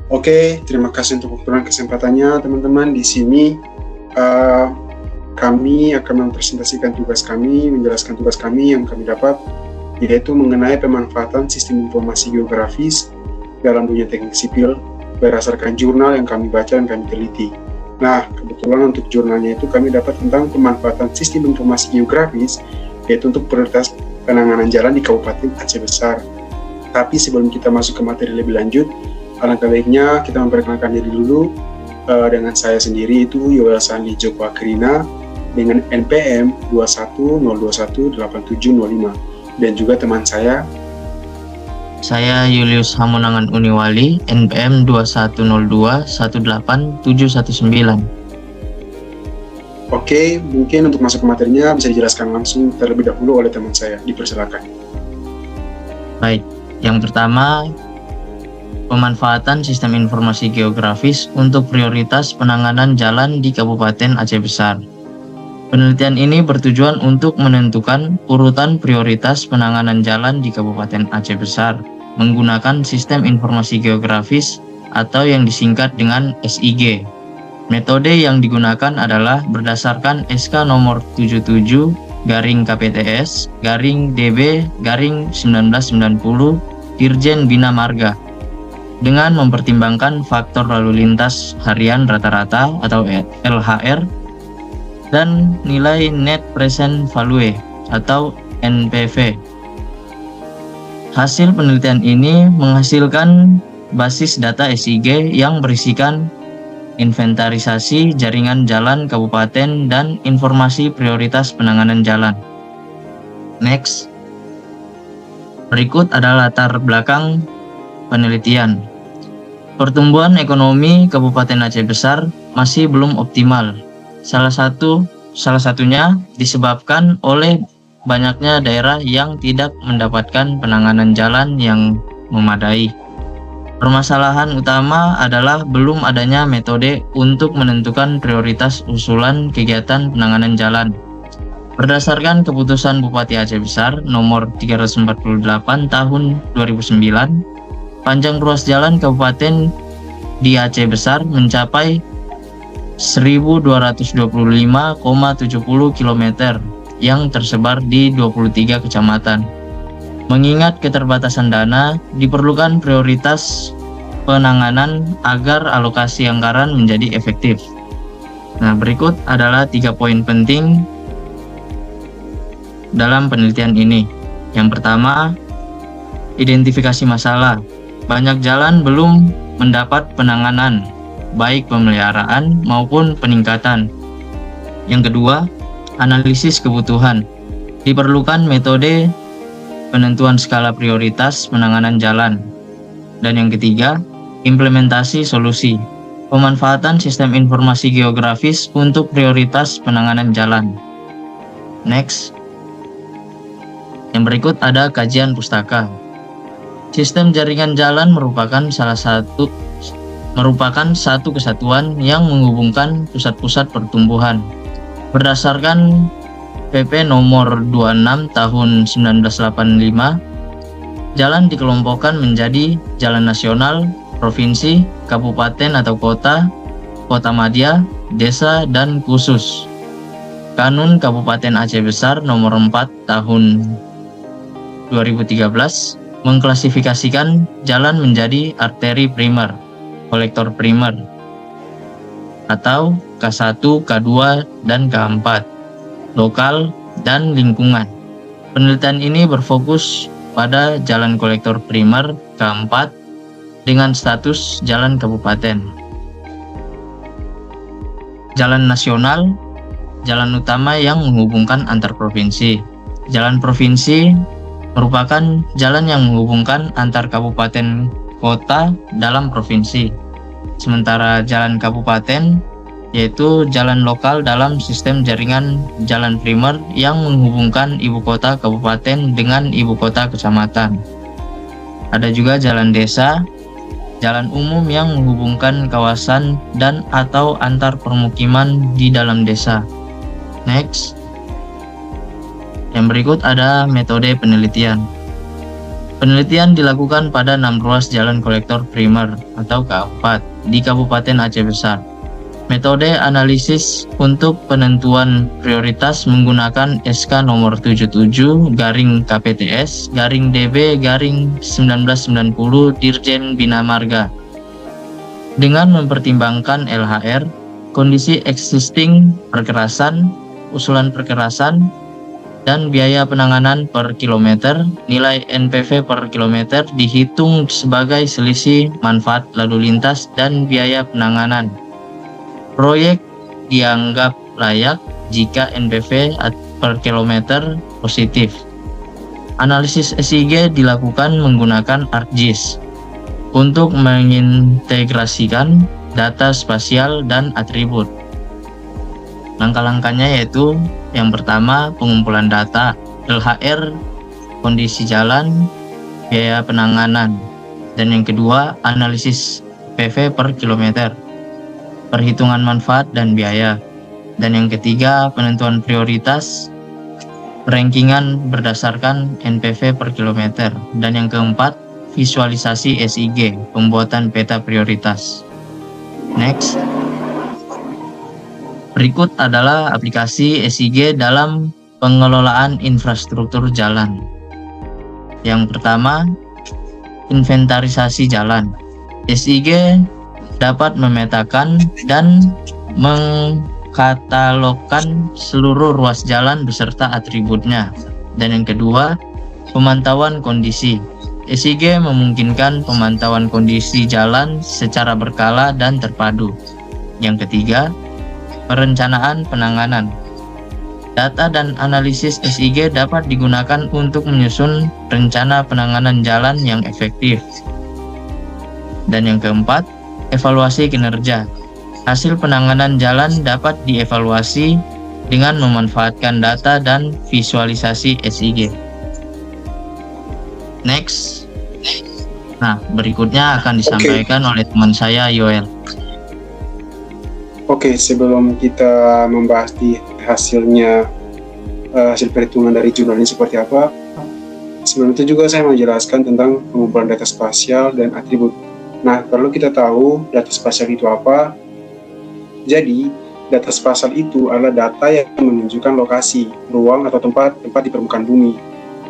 Oke, terima kasih untuk waktu dan kesempatannya teman-teman. Di sini kami akan mempresentasikan tugas kami, menjelaskan tugas kami yang kami dapat, yaitu mengenai pemanfaatan sistem informasi geografis dalam dunia teknik sipil berdasarkan jurnal yang kami baca dan kami teliti. Nah, kebetulan untuk jurnalnya itu kami dapat tentang pemanfaatan sistem informasi geografis, yaitu untuk prioritas penanganan jalan di Kabupaten Aceh Besar. Tapi sebelum kita masuk ke materi lebih lanjut, alangkah baiknya kita memperkenalkan diri dulu dengan saya sendiri, itu Yoel Sandi Joko Akrina dengan NPM 210218705, dan juga teman saya Julius Hamonangan Uniwali, NPM 210218719. Oke, mungkin untuk masuk ke materinya bisa dijelaskan langsung terlebih dahulu oleh teman saya. Dipersilakan. Baik, yang pertama, pemanfaatan sistem informasi geografis untuk prioritas penanganan jalan di Kabupaten Aceh Besar. Penelitian ini bertujuan untuk menentukan urutan prioritas penanganan jalan di Kabupaten Aceh Besar menggunakan sistem informasi geografis atau yang disingkat dengan SIG. Metode yang digunakan adalah berdasarkan SK nomor 77/DB/DB/1990 Dirjen Bina Marga, dengan mempertimbangkan faktor lalu lintas harian rata-rata atau LHR dan nilai Net Present Value atau NPV. Hasil penelitian ini menghasilkan basis data SIG yang berisikan inventarisasi jaringan jalan kabupaten dan informasi prioritas penanganan jalan. Next. Berikut adalah latar belakang penelitian. Pertumbuhan ekonomi Kabupaten Aceh Besar masih belum optimal. Salah satunya disebabkan oleh banyaknya daerah yang tidak mendapatkan penanganan jalan yang memadai. Permasalahan utama adalah belum adanya metode untuk menentukan prioritas usulan kegiatan penanganan jalan. Berdasarkan keputusan Bupati Aceh Besar nomor 348 tahun 2009, panjang ruas jalan kabupaten di Aceh Besar mencapai 1225,70 km yang tersebar di 23 kecamatan. Mengingat keterbatasan dana, diperlukan prioritas penanganan agar alokasi anggaran menjadi efektif. Nah, berikut adalah 3 poin penting dalam penelitian ini. Yang pertama, identifikasi masalah. Banyak jalan belum mendapat penanganan, baik pemeliharaan maupun peningkatan. Yang kedua, analisis kebutuhan. Diperlukan metode penentuan skala prioritas penanganan jalan. Dan yang ketiga, implementasi solusi. Pemanfaatan sistem informasi geografis untuk prioritas penanganan jalan. Next. Yang berikut ada kajian pustaka. Sistem jaringan jalan merupakan satu kesatuan yang menghubungkan pusat-pusat pertumbuhan. Berdasarkan PP nomor 26 tahun 1985, jalan dikelompokkan menjadi jalan nasional, provinsi, kabupaten atau kota, kota madya, desa, dan khusus. Kanun Kabupaten Aceh Besar nomor 4 tahun 2013 mengklasifikasikan jalan menjadi arteri primer, kolektor primer, atau K1, K2, dan K4, lokal dan lingkungan. Penelitian ini berfokus pada jalan kolektor primer K4 dengan status jalan kabupaten. Jalan nasional, jalan utama yang menghubungkan antar provinsi. Jalan provinsi merupakan jalan yang menghubungkan antar kabupaten kota dalam provinsi. Sementara jalan kabupaten yaitu jalan lokal dalam sistem jaringan jalan primer yang menghubungkan ibu kota kabupaten dengan ibu kota kecamatan. Ada juga jalan desa, jalan umum yang menghubungkan kawasan dan atau antar permukiman di dalam desa. Next. Yang berikut ada metode penelitian. Penelitian dilakukan pada 6 ruas jalan kolektor primer atau K4 di Kabupaten Aceh Besar. Metode analisis untuk penentuan prioritas menggunakan SK nomor 77-KPTS-DB-1990 Dirjen Bina Marga. Dengan mempertimbangkan LHR, kondisi existing perkerasan, usulan perkerasan, dan biaya penanganan per kilometer, nilai NPV per kilometer dihitung sebagai selisih manfaat lalu lintas dan biaya penanganan. Proyek dianggap layak jika NPV per kilometer positif. Analisis SIG dilakukan menggunakan ArcGIS untuk mengintegrasikan data spasial dan atribut. Langkah-langkahnya yaitu yang pertama pengumpulan data, LHR, kondisi jalan, biaya penanganan, dan yang kedua analisis PV per kilometer, perhitungan manfaat dan biaya, dan yang ketiga penentuan prioritas, rankingan berdasarkan NPV per kilometer, dan yang keempat visualisasi SIG, pembuatan peta prioritas. Next. Berikut adalah aplikasi SIG dalam pengelolaan infrastruktur jalan. Yang pertama, inventarisasi jalan. SIG dapat memetakan dan mengkatalogkan seluruh ruas jalan beserta atributnya. Dan yang kedua, pemantauan kondisi. SIG memungkinkan pemantauan kondisi jalan secara berkala dan terpadu. Yang ketiga, perencanaan penanganan. Data dan analisis SIG dapat digunakan untuk menyusun rencana penanganan jalan yang efektif. Dan yang keempat, evaluasi kinerja. Hasil penanganan jalan dapat dievaluasi dengan memanfaatkan data dan visualisasi SIG. Next. Nah, berikutnya akan disampaikan oleh teman saya, Yoel. Oke, sebelum kita membahas di hasil perhitungan dari jurnal ini seperti apa, sebelum itu juga saya mau jelaskan tentang pengumpulan data spasial dan atribut. Nah, perlu kita tahu data spasial itu apa. Jadi, data spasial itu adalah data yang menunjukkan lokasi, ruang atau tempat di permukaan bumi.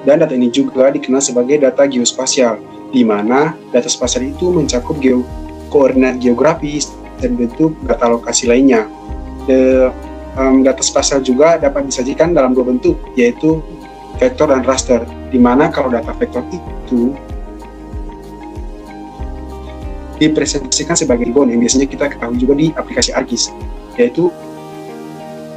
Dan data ini juga dikenal sebagai data geospasial, di mana data spasial itu mencakup koordinat geografis dan bentuk data lokasi lainnya. Data spasial juga dapat disajikan dalam dua bentuk, yaitu vektor dan raster, di mana kalau data vektor itu dipresentasikan sebagai ribbon yang biasanya kita ketahui juga di aplikasi ArcGIS, yaitu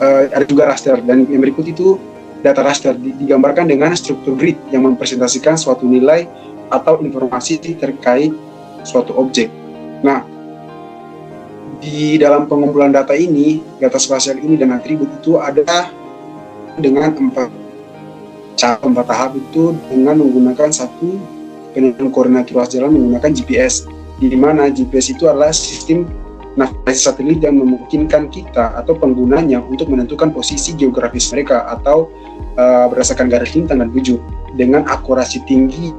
ada juga raster, dan yang berikut itu data raster digambarkan dengan struktur grid yang mempresentasikan suatu nilai atau informasi terkait suatu objek. Nah, di dalam pengumpulan data ini, data spasial ini dan atribut itu ada dengan empat tahap itu dengan menggunakan satu penentuan koordinat ruas jalan menggunakan GPS, di mana GPS itu adalah sistem navigasi satelit yang memungkinkan kita atau penggunanya untuk menentukan posisi geografis mereka atau berdasarkan garis lintang dan bujur dengan akurasi tinggi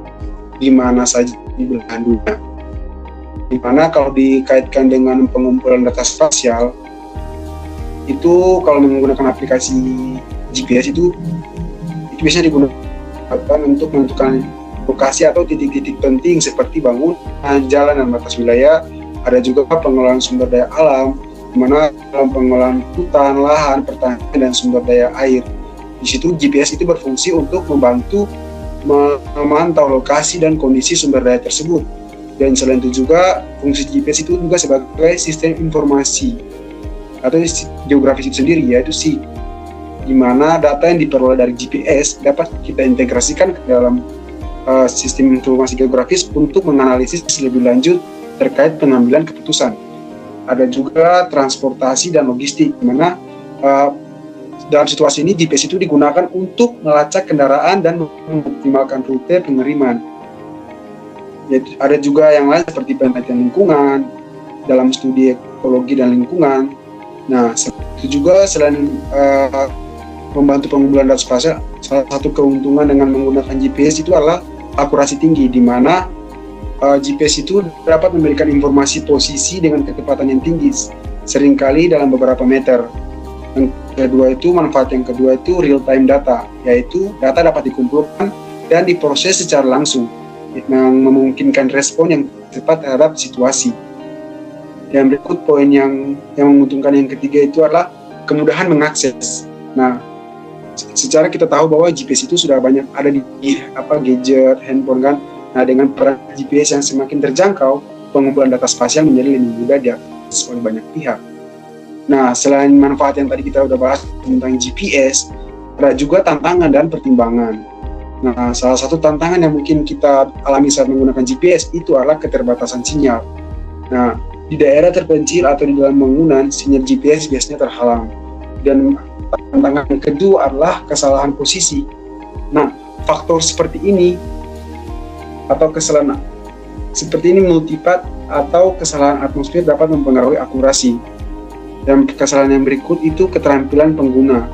di mana saja di belahan dunia. Di mana kalau dikaitkan dengan pengumpulan data spasial itu kalau menggunakan aplikasi GPS itu biasanya digunakan untuk menentukan lokasi atau titik-titik penting seperti bangunan, jalan dan batas wilayah. Ada juga pengelolaan sumber daya alam, di mana dalam pengelolaan hutan, lahan, pertanian dan sumber daya air. Di situ GPS itu berfungsi untuk membantu memantau lokasi dan kondisi sumber daya tersebut. Dan selain itu juga fungsi GPS itu juga sebagai sistem informasi atau geografis itu sendiri, yaitu SIG, di mana data yang diperoleh dari GPS dapat kita integrasikan ke dalam sistem informasi geografis untuk menganalisis lebih lanjut terkait pengambilan keputusan. Ada juga transportasi dan logistik, di mana dalam situasi ini GPS itu digunakan untuk melacak kendaraan dan mengoptimalkan rute pengiriman. Ada juga yang lain seperti penelitian lingkungan, dalam studi ekologi dan lingkungan. Nah, itu juga selain membantu pengumpulan data spasial, salah satu keuntungan dengan menggunakan GPS itu adalah akurasi tinggi, di mana GPS itu dapat memberikan informasi posisi dengan kecepatan yang tinggi, seringkali dalam beberapa meter. Yang kedua itu, manfaat yang kedua itu real time data, yaitu data dapat dikumpulkan dan diproses secara langsung, yang memungkinkan respon yang cepat terhadap situasi. Yang berikut poin yang menguntungkan yang ketiga itu adalah kemudahan mengakses. Nah, secara kita tahu bahwa GPS itu sudah banyak ada di gadget, handphone kan. Nah, dengan peran GPS yang semakin terjangkau, pengumpulan data spasial menjadi lebih mudah diakses oleh banyak pihak. Nah, selain manfaat yang tadi kita udah bahas tentang GPS, ada juga tantangan dan pertimbangan. Nah, salah satu tantangan yang mungkin kita alami saat menggunakan GPS itu adalah keterbatasan sinyal. Nah, di daerah terpencil atau di dalam bangunan, sinyal GPS biasanya terhalang. Dan tantangan yang kedua adalah kesalahan posisi. Nah, faktor seperti ini atau kesalahan seperti ini multipath atau kesalahan atmosfer dapat mempengaruhi akurasi. Dan kesalahan yang berikut itu keterampilan pengguna.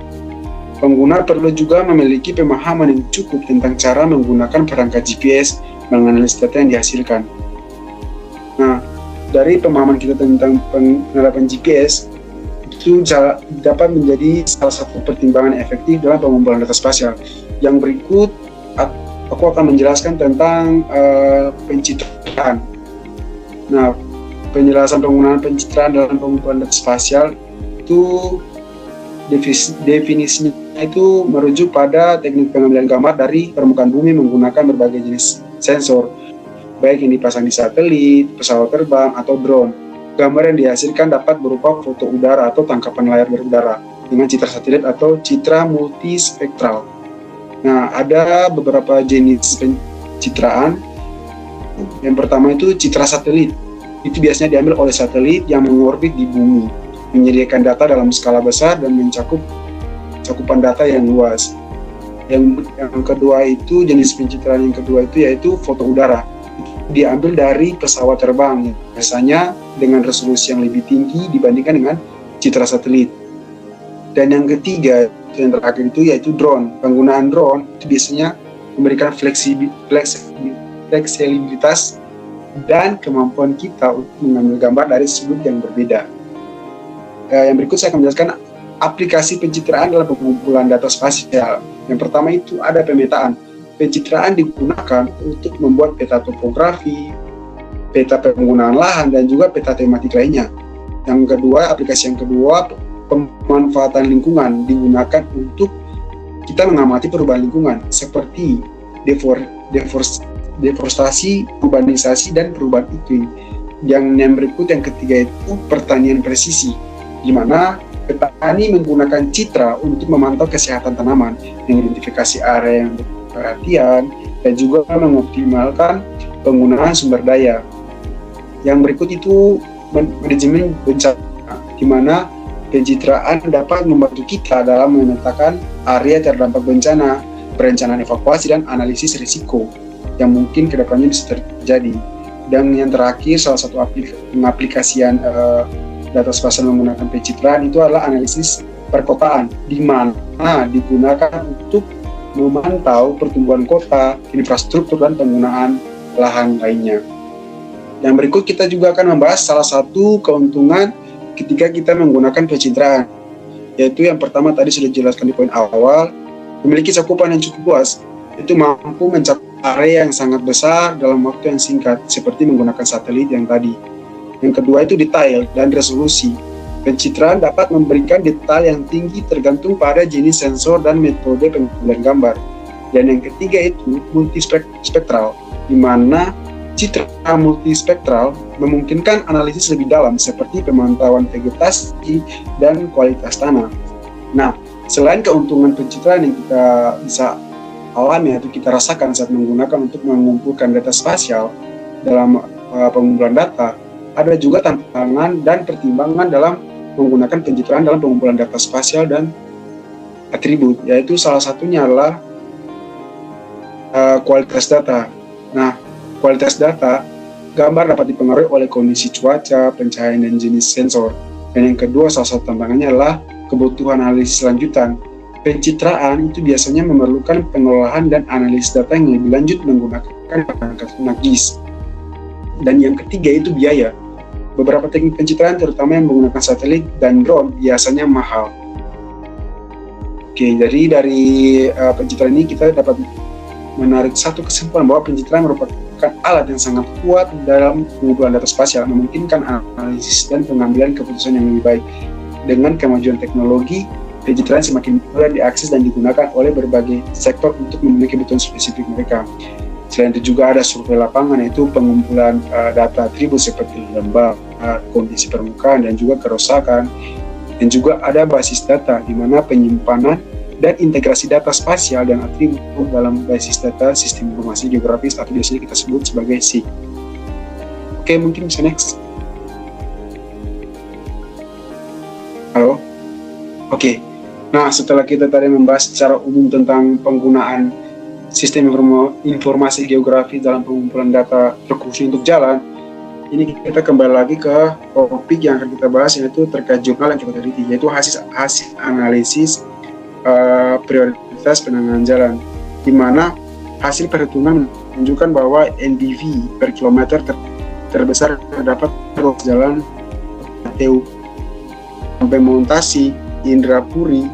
Pengguna perlu juga memiliki pemahaman yang cukup tentang cara menggunakan perangkat GPS menganalisis data yang dihasilkan. Nah, dari pemahaman kita tentang penerapan GPS, itu dapat menjadi salah satu pertimbangan efektif dalam pengumpulan data spasial. Yang berikut, aku akan menjelaskan tentang pencitraan. Nah, penjelasan penggunaan pencitraan dalam pengumpulan data spasial itu definisinya itu merujuk pada teknik pengambilan gambar dari permukaan bumi menggunakan berbagai jenis sensor, baik yang dipasang di satelit, pesawat terbang, atau drone. Gambar yang dihasilkan dapat berupa foto udara atau tangkapan layar berudara dengan citra satelit atau citra multispektral. Nah, ada beberapa jenis pencitraan. Yang pertama itu citra satelit. Itu biasanya diambil oleh satelit yang mengorbit di bumi, menyediakan data dalam skala besar dan cakupan data yang luas. Yang kedua itu, jenis pencitraan yang kedua itu yaitu foto udara. Diambil dari pesawat terbang, biasanya dengan resolusi yang lebih tinggi dibandingkan dengan citra satelit. Dan yang ketiga, yang terakhir itu yaitu drone. Penggunaan drone itu biasanya memberikan fleksibilitas dan kemampuan kita untuk mengambil gambar dari sudut yang berbeda. Yang berikut saya akan menjelaskan aplikasi pencitraan dalam pengumpulan data spasial. Yang pertama itu ada pemetaan. Pencitraan digunakan untuk membuat peta topografi, peta penggunaan lahan, dan juga peta tematik lainnya. Yang kedua, aplikasi yang kedua, pemanfaatan lingkungan digunakan untuk kita mengamati perubahan lingkungan seperti deforestasi, urbanisasi, dan perubahan iklim. Yang berikut, yang ketiga itu pertanian presisi, di mana petani menggunakan citra untuk memantau kesehatan tanaman, mengidentifikasi area yang perhatian, dan juga mengoptimalkan penggunaan sumber daya. Yang berikut itu manajemen bencana, di mana pencitraan dapat membantu kita dalam memetakan area terdampak bencana, perencanaan evakuasi, dan analisis risiko yang mungkin kedepannya bisa terjadi. Dan yang terakhir, salah satu pengaplikasian data spasial menggunakan pencitraan itu adalah analisis perkotaan, di mana digunakan untuk memantau pertumbuhan kota, infrastruktur, dan penggunaan lahan lainnya. Yang berikut kita juga akan membahas salah satu keuntungan ketika kita menggunakan pencitraan, yaitu yang pertama tadi sudah dijelaskan di poin awal, memiliki cakupan yang cukup luas, itu mampu mencapai area yang sangat besar dalam waktu yang singkat, seperti menggunakan satelit yang tadi. Yang kedua itu detail dan resolusi. Pencitraan dapat memberikan detail yang tinggi tergantung pada jenis sensor dan metode pengambilan gambar. Dan yang ketiga itu multispektral, di mana citra multispektral memungkinkan analisis lebih dalam seperti pemantauan vegetasi dan kualitas tanah. Nah, selain keuntungan pencitraan yang kita bisa alami atau kita rasakan saat menggunakan untuk mengumpulkan data spasial dalam pengumpulan data, ada juga tantangan dan pertimbangan dalam menggunakan pencitraan dalam pengumpulan data spasial dan atribut, yaitu salah satunya adalah kualitas data. Nah, kualitas data, gambar dapat dipengaruhi oleh kondisi cuaca, pencahayaan, dan jenis sensor. Dan yang kedua, salah satu tantangannya adalah kebutuhan analisis lanjutan, Pencitraan itu biasanya memerlukan pengolahan dan analisis data yang lebih lanjut menggunakan perangkat lunak GIS. Dan yang ketiga itu biaya. Beberapa teknik pencitraan terutama yang menggunakan satelit dan drone biasanya mahal. Oke, jadi dari pencitraan ini kita dapat menarik satu kesimpulan bahwa pencitraan merupakan alat yang sangat kuat dalam pengumpulan data spasial, memungkinkan analisis dan pengambilan keputusan yang lebih baik. Dengan kemajuan teknologi, pencitraan semakin mudah diakses dan digunakan oleh berbagai sektor untuk memenuhi kebutuhan spesifik mereka. Selain itu juga ada survei lapangan, yaitu pengumpulan data atribut seperti lembab, kondisi permukaan, dan juga kerusakan. Dan juga ada basis data, di mana penyimpanan dan integrasi data spasial dan atribut dalam basis data sistem informasi geografis atau biasanya kita sebut sebagai SIG. Oke, mungkin bisa next. Halo? Oke. Nah, setelah kita tadi membahas secara umum tentang penggunaan sistem informasi geografi dalam pengumpulan data terkhusus untuk jalan, ini kita kembali lagi ke topik yang akan kita bahas, yaitu terkait jurnal yang kita teliti, yaitu hasil analisis prioritas penanganan jalan, di mana hasil perhitungan menunjukkan bahwa NPV per kilometer terbesar terdapat ruas jalan ATU sampai Montasi, Indrapuri,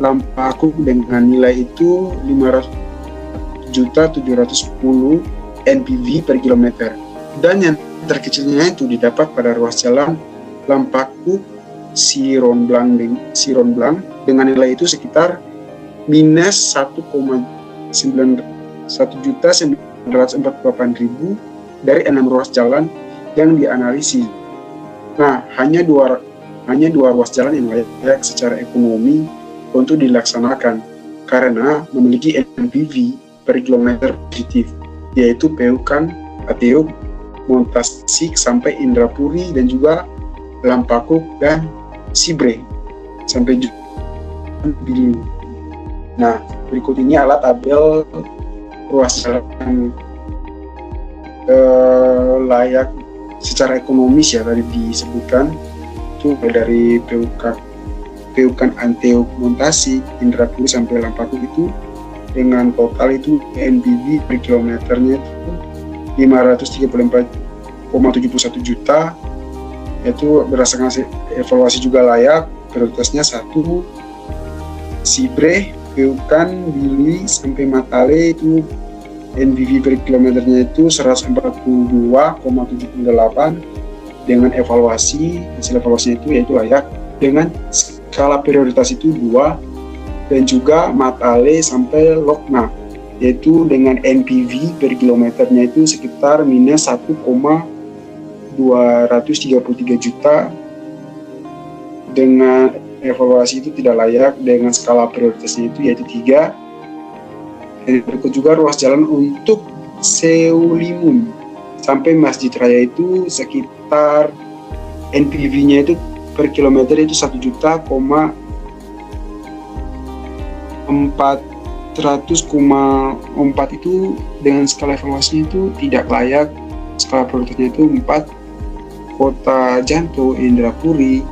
Lampaku dengan nilai itu 500.710 NPV per kilometer. Dan yang terkecilnya itu didapat pada ruas jalan Lampaku Siron Blanc dengan nilai itu sekitar minus 1.948.000 dari 6 ruas jalan yang dianalisis. Nah, hanya dua ruas jalan yang layak secara ekonomi untuk dilaksanakan karena memiliki NPV per kilometer positif, yaitu Peukan, Ateo, Montasik sampai Indrapuri, dan juga Lampakuk dan Sibre sampai Bilu. Nah, berikut ini adalah tabel ruas jalan layak secara ekonomis ya, tadi disebutkan itu dari Peukan, Anteo, Montasi, Indrapuri sampai Lampakuk itu dengan total itu NPV per kilometernya itu 534,71 juta, yaitu berdasarkan evaluasi juga layak. Prioritasnya 1 Sibre, Peukan, Bilui sampai Matale itu NPV per kilometernya itu 142,78 dengan hasil evaluasinya itu yaitu layak dengan skala prioritas itu 2, dan juga Matale sampai Lokna yaitu dengan NPV per kilometernya itu sekitar minus 1,233 juta dengan evaluasi itu tidak layak dengan skala prioritasnya itu yaitu 3. Dan berikut juga ruas jalan untuk Seulimum sampai Masjid Raya itu sekitar NPV-nya itu per kilometer itu 1.400.000 itu dengan skala evaluasinya itu tidak layak. Skala prioritasnya itu 4. Kota Janto, Indrapuri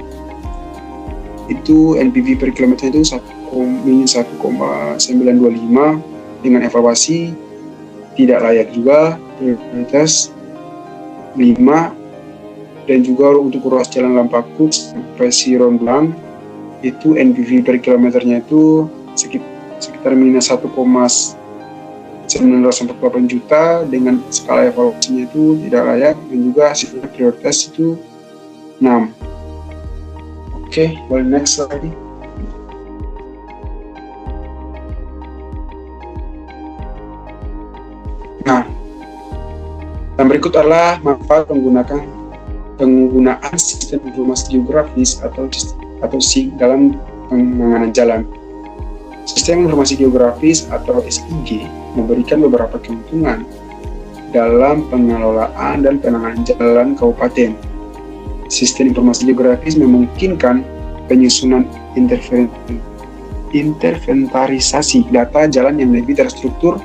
itu NPV per kilometer itu 1,925 dengan evaluasi tidak layak juga. Prioritas 5. Dan juga untuk ruas jalan Lampakuk sampai Siron Blanc itu NPV per kilometernya itu sekitar minus 1,948 juta dengan skala evaluasinya itu tidak layak, dan juga hasilnya prioritas itu 6. Oke, boleh next slide. Nah, yang berikut adalah manfaat penggunaan sistem informasi geografis atau SIG dalam penanganan jalan. Sistem informasi geografis atau SIG memberikan beberapa keuntungan dalam pengelolaan dan penanganan jalan kabupaten. Sistem informasi geografis memungkinkan penyusunan interventarisasi data jalan yang lebih terstruktur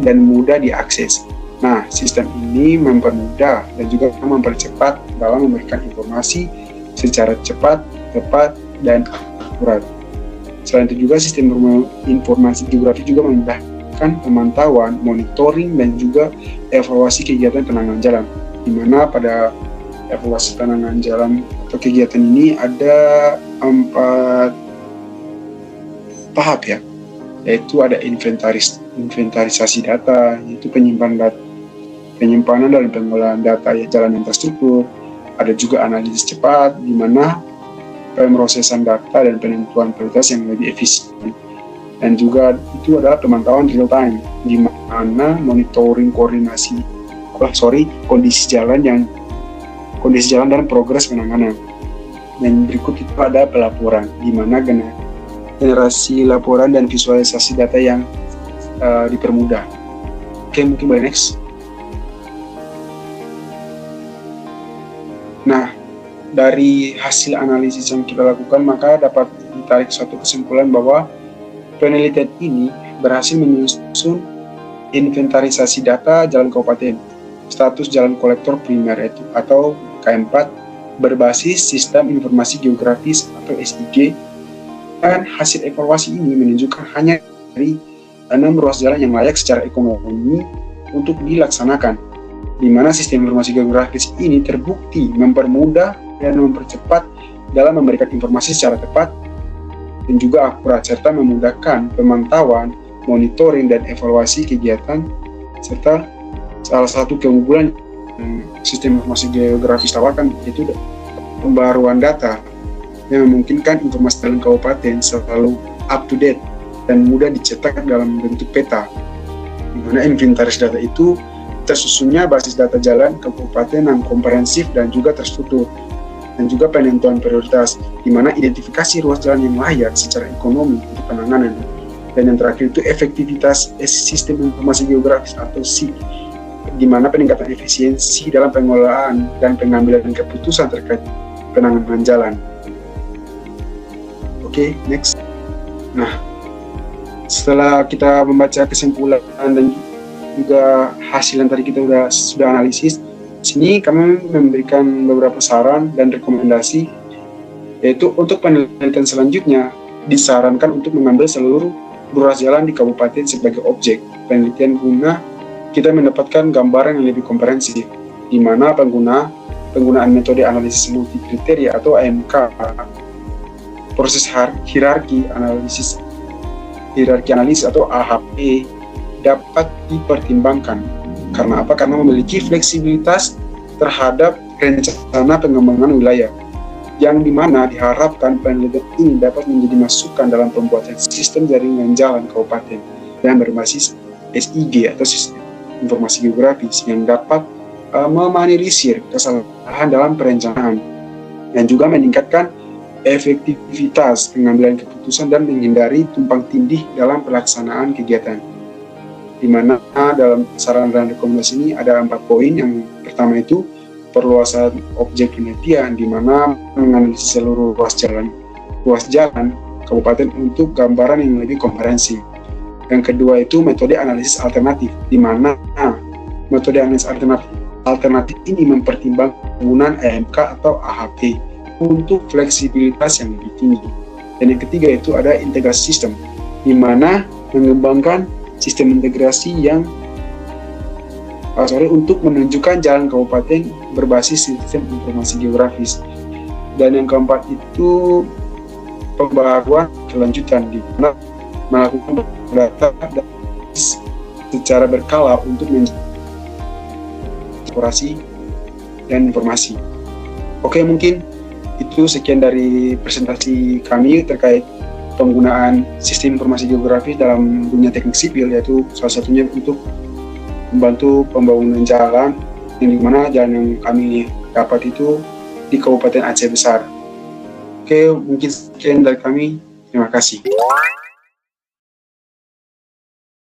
dan mudah diakses. Nah, sistem ini mempermudah dan juga mempercepat dalam memberikan informasi secara cepat, tepat, dan akurat. Selain itu juga sistem informasi geografi juga memudahkan pemantauan, monitoring, dan juga evaluasi kegiatan penanganan jalan. Di mana pada evaluasi penanganan jalan atau kegiatan ini ada 4 tahap ya, yaitu ada inventarisasi data, yaitu penyimpanan dan pengolahan data ya, jalan yang terstruktur. Ada juga analisis cepat, di mana pemrosesan data dan penentuan prioritas yang lebih efisien. Dan juga itu adalah pemantauan real time, di mana monitoring kondisi jalan dan progres penanganan. Dan berikut itu ada pelaporan, di mana generasi laporan dan visualisasi data yang dipermudah. Oke, mungkin boleh next. Nah, dari hasil analisis yang kita lakukan, maka dapat ditarik suatu kesimpulan bahwa penelitian ini berhasil menyusun inventarisasi data jalan kabupaten, status jalan kolektor primer atau K4, berbasis sistem informasi geografis atau SIG, dan hasil evaluasi ini menunjukkan hanya dari 6 ruas jalan yang layak secara ekonomi untuk dilaksanakan, di mana sistem informasi geografis ini terbukti mempermudah dan mempercepat dalam memberikan informasi secara tepat dan juga akurat, serta memudahkan pemantauan, monitoring, dan evaluasi kegiatan, serta salah satu keunggulan sistem informasi geografis tawarkan yaitu pembaruan data yang memungkinkan informasi dalam kabupaten selalu up to date dan mudah dicetak dalam bentuk peta, di mana inventaris data itu tersusunnya basis data jalan kabupaten yang komprehensif dan juga terstruktur, dan juga penentuan prioritas, di mana identifikasi ruas jalan yang layak secara ekonomi untuk penanganan, dan yang terakhir itu efektivitas sistem informasi geografis atau SIG, di mana peningkatan efisiensi dalam pengelolaan dan pengambilan keputusan terkait penanganan jalan. Oke, next. Nah, setelah kita membaca kesimpulan dan juga hasil yang tadi kita sudah analisis, sini kami memberikan beberapa saran dan rekomendasi, yaitu untuk penelitian selanjutnya disarankan untuk mengambil seluruh ruas jalan di kabupaten sebagai objek penelitian guna kita mendapatkan gambaran yang lebih komprehensif, di mana penggunaan metode analisis multi kriteria atau AMK, proses hierarki analisis atau AHP dapat dipertimbangkan. Karena apa? Karena memiliki fleksibilitas terhadap rencana pengembangan wilayah, yang dimana diharapkan penelitian ini dapat menjadi masukan dalam pembuatan sistem jaringan jalan kabupaten yang berbasis SIG atau sistem informasi geografis yang dapat meminimalisir kesalahan dalam perencanaan dan juga meningkatkan efektivitas pengambilan keputusan dan menghindari tumpang tindih dalam pelaksanaan kegiatan. Di mana dalam saran dan rekomendasi ini ada 4 poin. Yang pertama itu perluasan objek penelitian, di mana menganalisis seluruh ruas jalan kabupaten untuk gambaran yang lebih komprehensif. Yang kedua itu metode analisis alternatif, di mana metode analisis alternatif ini mempertimbangkan penggunaan AMK atau AHP untuk fleksibilitas yang lebih tinggi. Dan yang ketiga itu ada integrasi sistem, di mana mengembangkan sistem integrasi yang untuk menunjukkan jalan kabupaten berbasis sistem informasi geografis. Dan yang keempat itu pembaruan kelanjutan, di mana melakukan data secara berkala untuk mengeksplorasi dan informasi. Oke, mungkin itu sekian dari presentasi kami terkait penggunaan sistem informasi geografis dalam dunia teknik sipil, yaitu salah satunya untuk membantu pembangunan jalan, yang dimana jalan yang kami dapat itu di Kabupaten Aceh Besar. Oke, mungkin sekian dari kami. Terima kasih.